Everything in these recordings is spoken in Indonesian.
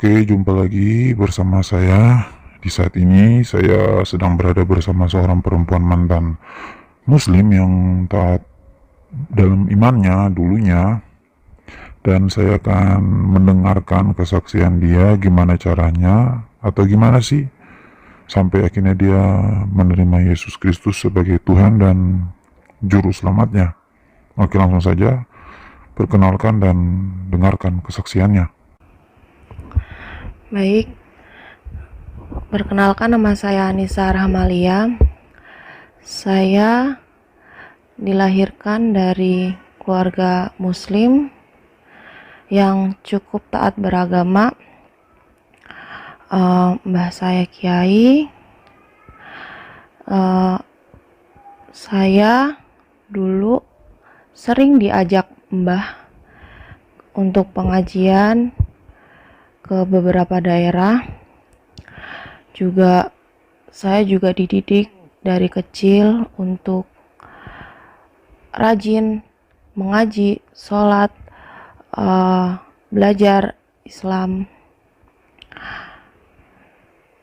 Oke, jumpa lagi bersama saya. Di saat ini saya sedang berada bersama seorang perempuan mantan muslim yang taat dalam imannya dulunya, dan saya akan mendengarkan kesaksian dia gimana caranya atau gimana sih sampai akhirnya dia menerima Yesus Kristus sebagai Tuhan dan juru selamatnya. Oke, langsung saja perkenalkan dan dengarkan kesaksiannya. Baik, perkenalkan nama saya Anissa Rahmalia. Saya dilahirkan dari keluarga muslim yang cukup taat beragama. Mbah saya kiai. Saya dulu sering diajak mbah untuk pengajian ke beberapa daerah. Saya juga dididik dari kecil untuk rajin mengaji, sholat, belajar Islam.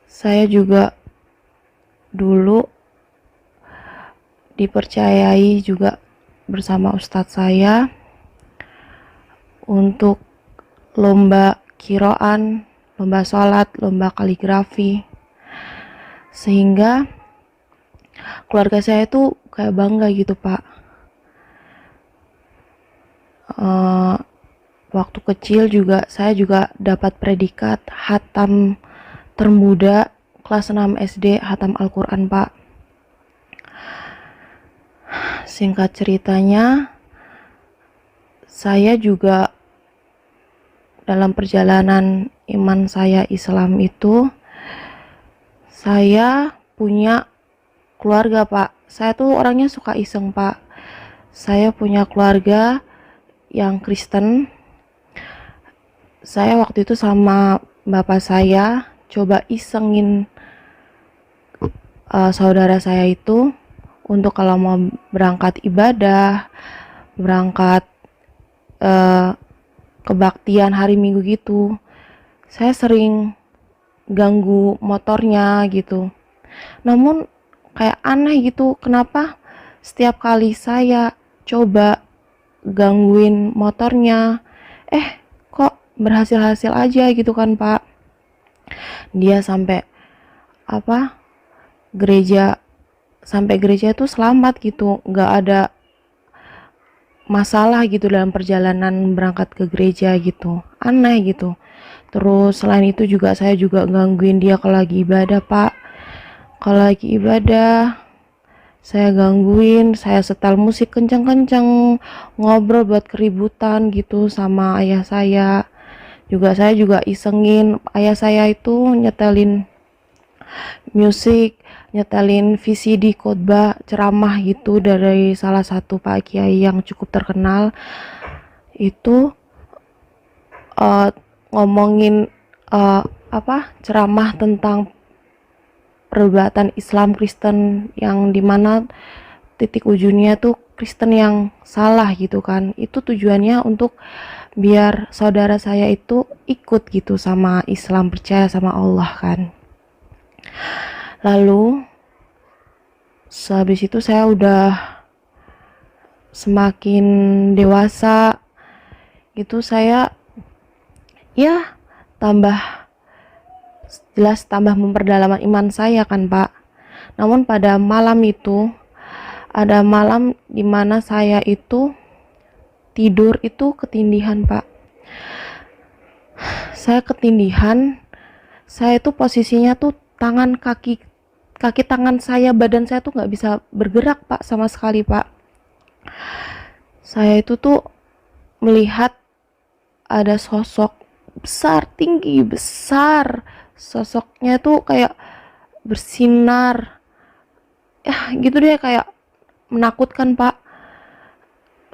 Saya juga dulu dipercayai juga bersama ustadz saya untuk lomba kiroan, lomba sholat, lomba kaligrafi, sehingga keluarga saya tuh kayak bangga gitu Pak. Waktu kecil juga saya juga dapat predikat hatam termuda kelas 6 SD hatam Al-Quran Pak. Singkat ceritanya, saya juga dalam perjalanan iman saya Islam itu, saya punya keluarga Pak. Saya tuh orangnya suka iseng Pak. Saya punya keluarga yang Kristen. Saya waktu itu sama bapak saya coba isengin saudara saya itu untuk kalau mau berangkat ibadah, berangkat kebaktian hari Minggu gitu, saya sering ganggu motornya gitu. Namun kayak aneh gitu, kenapa setiap kali saya coba gangguin motornya, kok berhasil-hasil aja gitu kan Pak. Dia sampai gereja tuh selamat gitu, nggak ada masalah gitu dalam perjalanan berangkat ke gereja gitu, aneh gitu. Terus selain itu juga saya juga gangguin dia kalau lagi ibadah Pak. Kalau lagi ibadah saya gangguin, saya setel musik kenceng-kenceng, ngobrol buat keributan gitu sama ayah saya. Saya juga isengin ayah saya itu nyetelin musik, nyetelin VCD khotbah ceramah gitu dari salah satu Pak Kiai yang cukup terkenal. Itu ngomongin ceramah tentang perdebatan Islam Kristen yang dimana titik ujungnya tuh Kristen yang salah gitu kan. Itu tujuannya untuk biar saudara saya itu ikut gitu sama Islam, percaya sama Allah kan. Lalu sehabis itu saya udah semakin dewasa gitu, saya ya tambah memperdalam iman saya kan Pak. Namun pada malam itu, ada malam dimana saya itu tidur itu ketindihan Pak. Saya ketindihan, saya itu posisinya tuh kaki tangan saya, badan saya tuh nggak bisa bergerak Pak sama sekali Pak. Saya itu tuh melihat ada sosok besar, tinggi, besar. Sosoknya tuh kayak bersinar, gitu deh, kayak menakutkan Pak.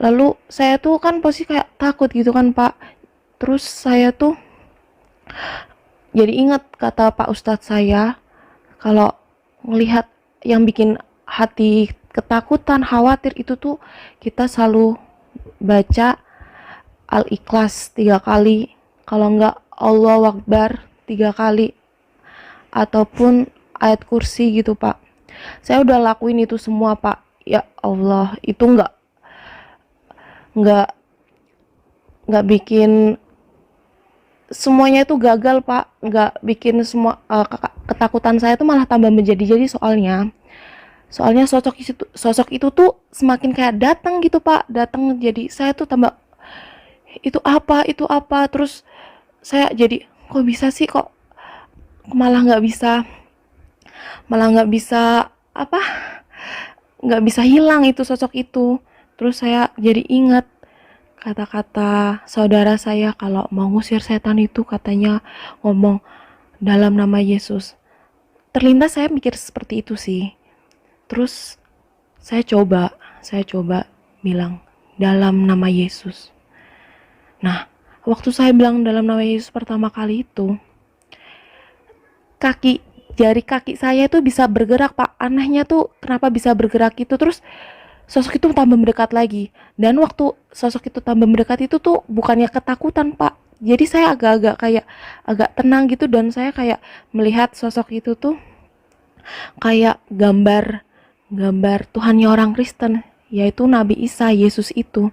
Lalu saya tuh kan posisi kayak takut gitu kan Pak. Terus saya tuh jadi ingat kata Pak Ustadz saya, kalau melihat yang bikin hati ketakutan, khawatir itu tuh kita selalu baca Al-Ikhlas 3 kali. Kalau enggak Allahu Akbar 3 kali ataupun ayat kursi gitu Pak. Saya udah lakuin itu semua Pak. Ya Allah, itu nggak nggak bikin semuanya itu gagal Pak, nggak bikin semua ketakutan saya tuh malah tambah menjadi-jadi. Soalnya sosok itu tuh semakin kayak datang gitu Pak, datang, jadi saya tuh tambah itu apa terus saya jadi kok bisa sih, kok malah nggak bisa malah nggak bisa apa nggak bisa hilang itu sosok itu. Terus saya jadi ingat kata-kata saudara saya kalau mau ngusir setan itu katanya ngomong dalam nama Yesus. Terlintas saya mikir seperti itu sih. Terus saya coba bilang dalam nama Yesus. Nah, waktu saya bilang dalam nama Yesus pertama kali itu, jari kaki saya tuh bisa bergerak Pak. Anehnya tuh kenapa bisa bergerak itu. Terus sosok itu tambah mendekat lagi. Dan waktu sosok itu tambah mendekat itu tuh bukannya ketakutan Pak. Jadi saya agak tenang gitu, dan saya kayak melihat sosok itu tuh kayak gambar Tuhannya orang Kristen, yaitu Nabi Isa, Yesus itu.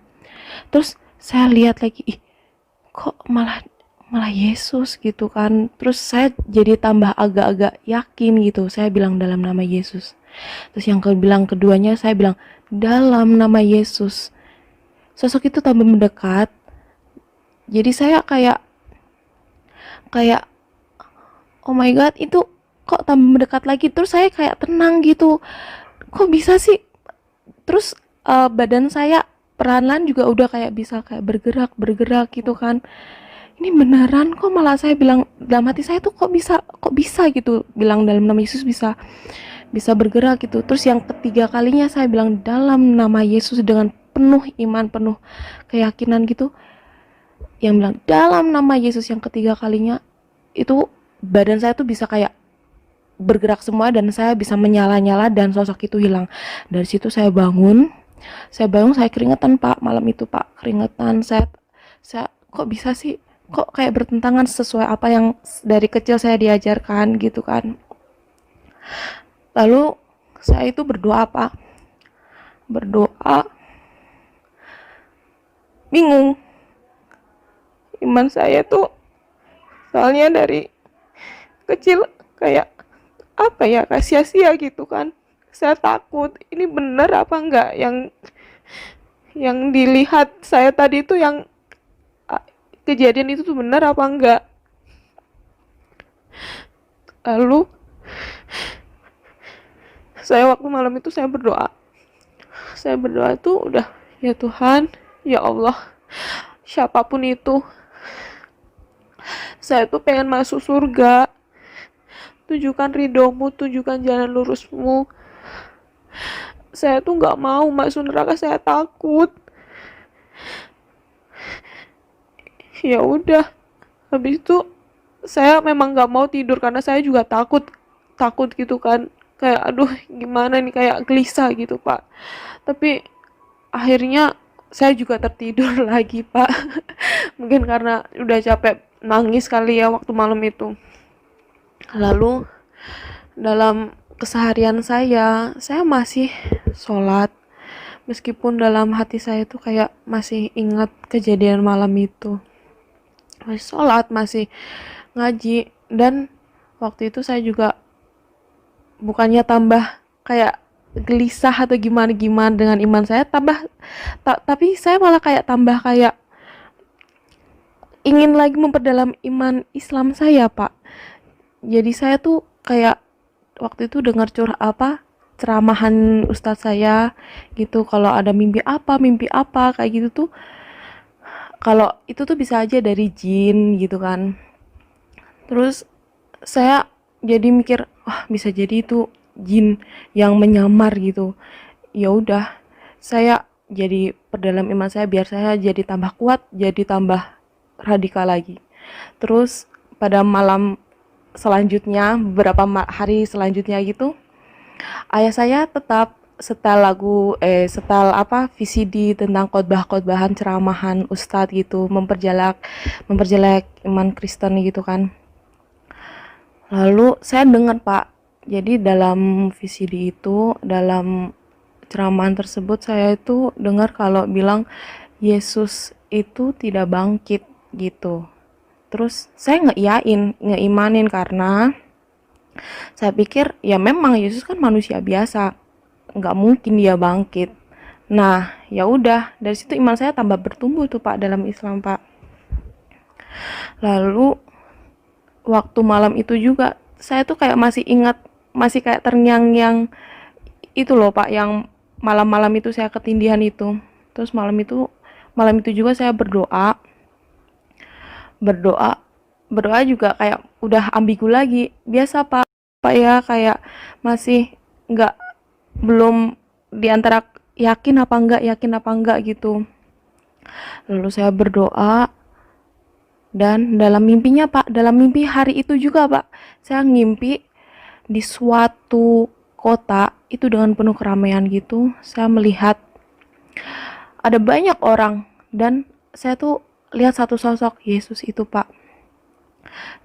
Terus saya lihat lagi, ih, kok malah malah Yesus gitu kan. Terus saya jadi tambah agak-agak yakin gitu. Saya bilang dalam nama Yesus. Terus yang bilang keduanya saya bilang dalam nama Yesus. Sosok itu tambah mendekat. Jadi saya kayak oh my god, itu kok tambah mendekat lagi. Terus saya kayak tenang gitu. Kok bisa sih? Terus badan saya perlahan-lahan juga udah kayak bisa kayak bergerak gitu kan. Ini beneran kok, malah saya bilang dalam hati saya tuh kok bisa gitu, bilang dalam nama Yesus bisa bergerak gitu. Terus yang ketiga kalinya saya bilang dalam nama Yesus dengan penuh iman, penuh keyakinan gitu. Yang bilang dalam nama Yesus yang ketiga kalinya itu badan saya tuh bisa kayak bergerak semua, dan saya bisa menyala-nyala dan sosok itu hilang. Dari situ saya bangun, saya keringetan Pak, malam itu Pak, keringetan. Saya kok bisa sih, kok kayak bertentangan sesuai apa yang dari kecil saya diajarkan gitu kan. Lalu saya itu berdoa Pak, berdoa, bingung iman saya tuh, soalnya dari kecil kayak apa ya, kayak sia-sia gitu kan. Saya takut ini bener apa enggak, yang dilihat saya tadi itu, yang kejadian itu tuh bener apa enggak. Lalu saya waktu malam itu saya berdoa tuh udah, ya Tuhan, ya Allah, siapapun itu, saya tuh pengen masuk surga, tunjukkan ridhomu, tunjukkan jalan lurusmu. Saya tuh nggak mau masuk neraka, saya takut. Ya udah, habis itu saya memang nggak mau tidur karena saya juga takut gitu kan, kayak aduh gimana nih, kayak gelisah gitu Pak. Tapi akhirnya saya juga tertidur lagi Pak. Mungkin karena udah capek nangis kali ya waktu malam itu. Lalu dalam keseharian saya masih sholat, meskipun dalam hati saya tuh kayak masih ingat kejadian malam itu. Masih sholat, masih ngaji, dan waktu itu saya juga bukannya tambah kayak gelisah atau gimana dengan iman saya, tapi saya malah kayak tambah kayak ingin lagi memperdalam iman Islam saya Pak. Jadi saya tuh kayak waktu itu dengar ceramahan ustadz saya gitu, kalau ada mimpi apa kayak gitu tuh, kalau itu tuh bisa aja dari jin gitu kan. Terus saya jadi mikir, wah bisa jadi itu jin yang menyamar gitu. Ya udah, saya jadi perdalam iman saya biar saya jadi tambah kuat, jadi tambah radikal lagi. Terus pada malam selanjutnya, beberapa hari selanjutnya gitu, ayah saya tetap setel lagu setel apa VCD tentang khotbah-khotbahan ceramahan ustadz gitu, memperjelek memperjelek iman Kristen gitu kan. Lalu saya dengar Pak, jadi dalam VCD itu, dalam ceramahan tersebut saya itu dengar kalau bilang Yesus itu tidak bangkit gitu. Terus saya ngeimanin karena saya pikir ya memang Yesus kan manusia biasa, nggak mungkin dia bangkit. Nah, ya udah dari situ iman saya tambah bertumbuh tuh Pak dalam Islam Pak. Lalu waktu malam itu juga saya tuh kayak masih ingat, masih kayak terngiang-ngiang itu loh Pak, yang malam-malam itu saya ketindihan itu. Terus malam itu juga saya berdoa berdoa juga kayak udah ambigu lagi, biasa Pak ya, kayak masih nggak, belum diantara yakin apa enggak gitu. Lalu saya berdoa, dan dalam mimpinya Pak, dalam mimpi hari itu juga Pak, saya ngimpi di suatu kota itu dengan penuh keramaian gitu. Saya melihat ada banyak orang, dan saya tuh lihat satu sosok Yesus itu Pak.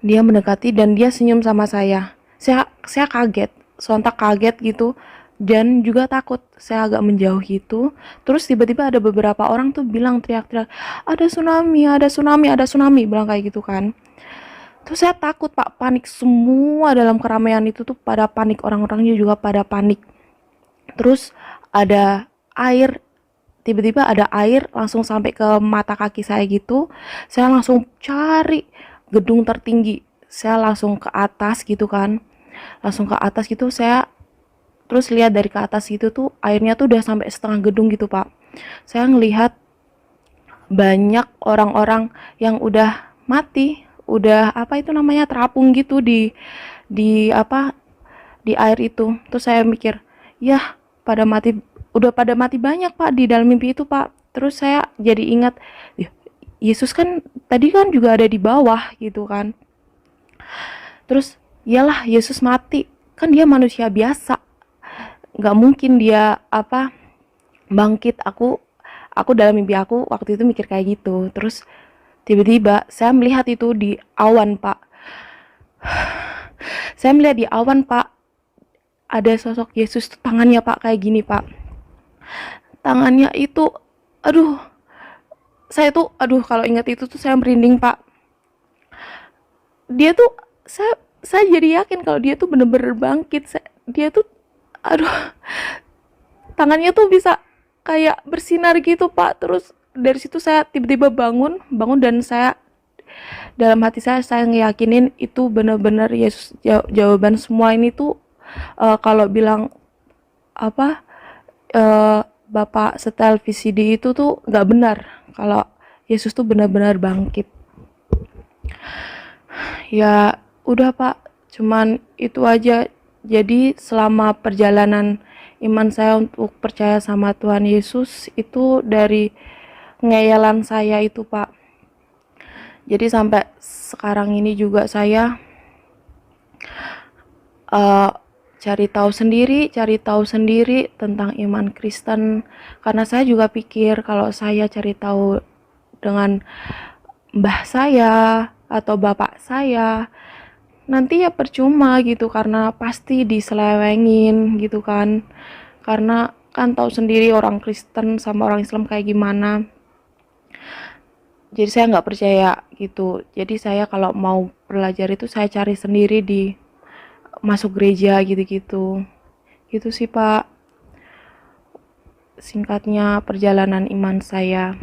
Dia mendekati dan dia senyum sama saya. Saya kaget, sontak kaget gitu, dan juga takut. Saya agak menjauh gitu. Terus tiba-tiba ada beberapa orang tuh bilang, teriak-teriak, ada tsunami, ada tsunami, ada tsunami, bilang kayak gitu kan. Terus saya takut Pak, panik semua dalam keramaian itu tuh pada panik, orang-orangnya juga pada panik. Terus ada air, tiba-tiba ada air langsung sampai ke mata kaki saya gitu. Saya langsung cari gedung tertinggi, saya langsung ke atas gitu kan, langsung ke atas gitu. Saya terus lihat dari ke atas gitu tuh airnya tuh udah sampai setengah gedung gitu Pak. Saya ngelihat banyak orang-orang yang udah mati, udah apa itu namanya, terapung gitu di apa, di air itu. Terus saya mikir, ya pada mati, udah pada mati banyak Pak di dalam mimpi itu Pak. Terus saya jadi ingat, Yesus kan tadi kan juga ada di bawah gitu kan. Terus iyalah Yesus mati, kan dia manusia biasa, nggak mungkin dia apa, bangkit. Aku dalam mimpi aku waktu itu mikir kayak gitu. Terus tiba-tiba saya melihat itu di awan Pak, saya melihat di awan Pak, ada sosok Yesus tuh, tangannya Pak kayak gini Pak, tangannya itu, aduh, saya tuh aduh kalau ingat itu tuh saya merinding Pak. Dia tuh, saya jadi yakin kalau dia tuh bener-bener bangkit. Dia tuh, aduh, tangannya tuh bisa kayak bersinar gitu Pak. Terus dari situ saya tiba-tiba bangun dan saya dalam hati saya ngeyakinin itu bener-bener Yesus. Jawaban semua ini tuh kalau bilang apa, Bapak setel VCD itu tuh nggak benar, kalau Yesus tuh benar-benar bangkit. Ya udah Pak, cuman itu aja. Jadi selama perjalanan iman saya untuk percaya sama Tuhan Yesus itu dari ngeyalan saya itu Pak. Jadi sampai sekarang ini juga saya uh, cari tahu sendiri tentang iman Kristen, karena saya juga pikir kalau saya cari tahu dengan mbah saya atau bapak saya, nanti ya percuma gitu, karena pasti diselewengin gitu kan. Karena kan tahu sendiri orang Kristen sama orang Islam kayak gimana. Jadi saya nggak percaya gitu. Jadi saya kalau mau belajar itu saya cari sendiri, di masuk gereja gitu-gitu. Gitu sih Pak, singkatnya perjalanan iman saya.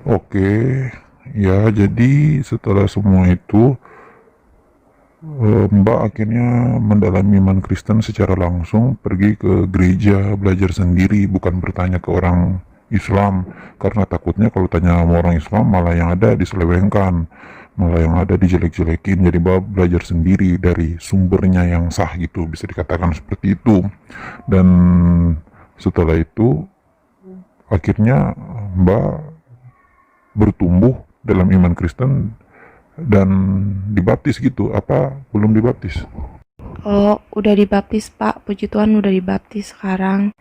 Oke, ya jadi setelah semua itu Mbak akhirnya mendalami iman Kristen secara langsung, pergi ke gereja, belajar sendiri, bukan bertanya ke orang Islam, karena takutnya kalau tanya sama orang Islam malah yang ada diselewengkan, malah yang ada dijelek-jelekin. Jadi Mbak belajar sendiri dari sumbernya yang sah gitu, bisa dikatakan seperti itu. Dan setelah itu akhirnya Mbak bertumbuh dalam iman Kristen dan dibaptis gitu, apa belum dibaptis? Oh, udah dibaptis Pak, puji Tuhan udah dibaptis sekarang.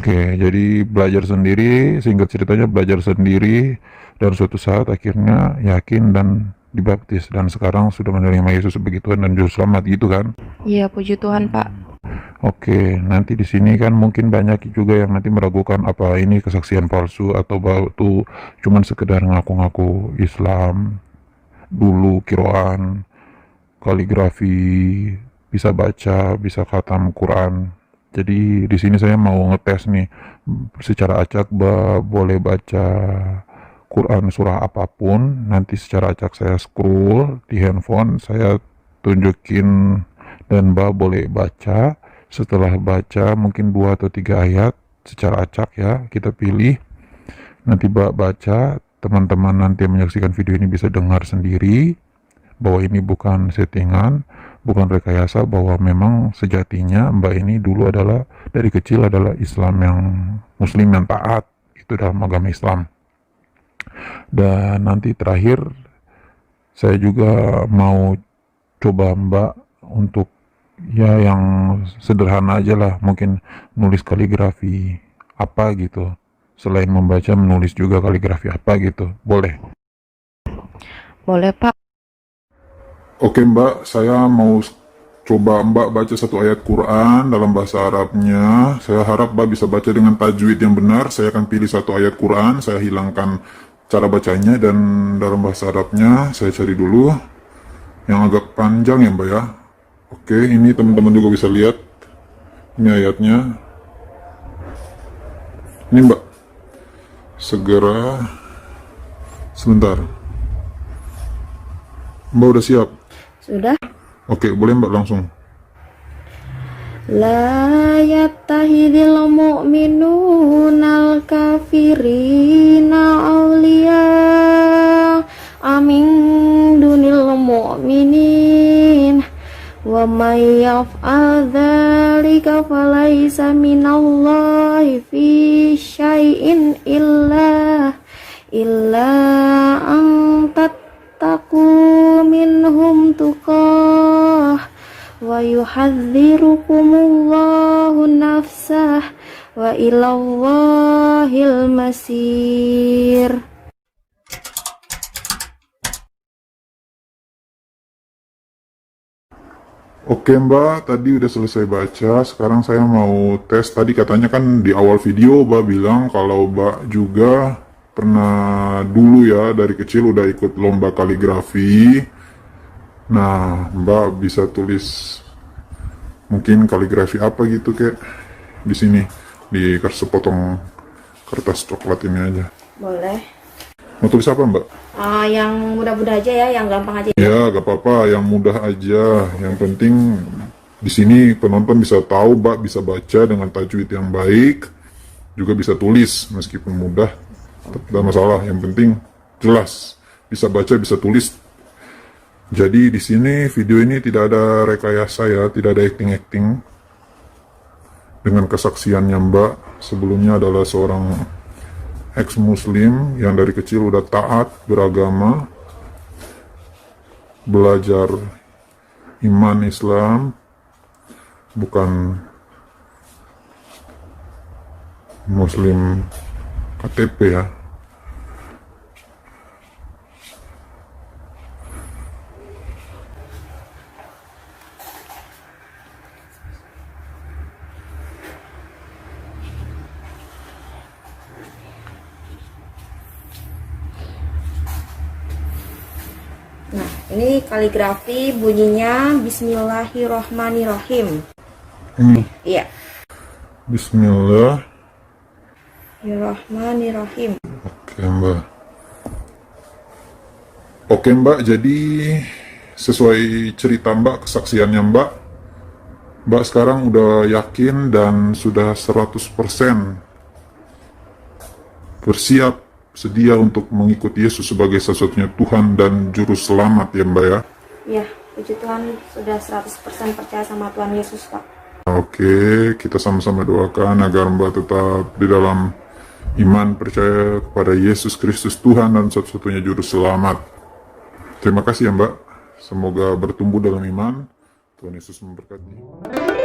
Oke, jadi belajar sendiri, singkat ceritanya belajar sendiri, dan suatu saat akhirnya yakin dan dibaptis, dan sekarang sudah menerima Yesus sebagai Tuhan dan Juru Selamat gitu kan? Iya, puji Tuhan Pak. Oke, nanti di sini kan mungkin banyak juga yang nanti meragukan apa ini kesaksian palsu atau batu cuman sekedar ngaku-ngaku Islam dulu, kiroan, kaligrafi, bisa baca, bisa khatam Quran. Jadi di sini saya mau ngetes nih secara acak boleh baca Quran surah apapun. Nanti secara acak saya scroll di handphone, saya tunjukin dan boleh baca. Setelah baca mungkin 2 atau 3 ayat secara acak ya, kita pilih. Nanti baca, teman-teman nanti yang menyaksikan video ini bisa dengar sendiri bahwa ini bukan settingan, bukan rekayasa, bahwa memang sejatinya Mbak ini dulu adalah dari kecil adalah Islam yang Muslim yang taat, itu dalam agama Islam. Dan nanti terakhir saya juga mau coba Mbak untuk ya yang sederhana aja lah, mungkin nulis kaligrafi apa gitu. Selain membaca, menulis juga kaligrafi apa gitu. Boleh? Boleh Pak. Oke Mbak, saya mau coba Mbak baca satu ayat Quran dalam bahasa Arabnya. Saya harap Mbak bisa baca dengan tajwid yang benar. Saya akan pilih satu ayat Quran, saya hilangkan cara bacanya, dan dalam bahasa Arabnya saya cari dulu yang agak panjang ya Mbak ya. Oke, ini teman-teman juga bisa lihat. Ini ayatnya. Ini Mbak. Segera. Sebentar. Mbak udah siap? Sudah. Oke, boleh Mbak langsung. La yattahidil mu'minunal kafirina awliya amin dunil mu'minin wa may yaf'al dzalika falaysa minallahi fi syai'in illa an tattaqu minhum tuqah wa yuhadzirukumullahu nafsah wa ilallahil masir. Oke Mbak, tadi udah selesai baca. Sekarang saya mau tes. Tadi katanya kan di awal video Mbak bilang kalau Mbak juga pernah dulu ya dari kecil udah ikut lomba kaligrafi. Nah, Mbak bisa tulis mungkin kaligrafi apa gitu kayak di sini di sepotong kertas coklat ini aja. Boleh. Mau tulis apa Mbak? Yang mudah-mudah aja ya, yang gampang aja. Ya, gak apa-apa, yang mudah aja. Yang penting di sini penonton bisa tahu Mbak bisa baca dengan tajwid yang baik, juga bisa tulis meskipun mudah, tidak masalah. Yang penting jelas bisa baca, bisa tulis. Jadi di sini video ini tidak ada rekayasa ya, tidak ada acting-acting. Dengan kesaksiannya Mbak, sebelumnya adalah seorang ex-muslim yang dari kecil udah taat beragama, belajar iman Islam, bukan muslim KTP ya. Nah, ini kaligrafi bunyinya Bismillahirrohmanirrohim. Ini Iya. Bismillahirrohmanirrohim. Oke Mbak. Oke Mbak, jadi sesuai cerita Mbak, kesaksiannya Mbak sekarang udah yakin dan sudah 100% bersiap, sedia untuk mengikuti Yesus sebagai satu-satunya Tuhan dan Juru Selamat ya Mbak ya? Iya, puji Tuhan sudah 100% percaya sama Tuhan Yesus Pak. Oke, kita sama-sama doakan agar Mbak tetap di dalam iman, percaya kepada Yesus Kristus Tuhan dan satu-satunya Juru Selamat. Terima kasih ya Mbak. Semoga bertumbuh dalam iman. Tuhan Yesus memberkati.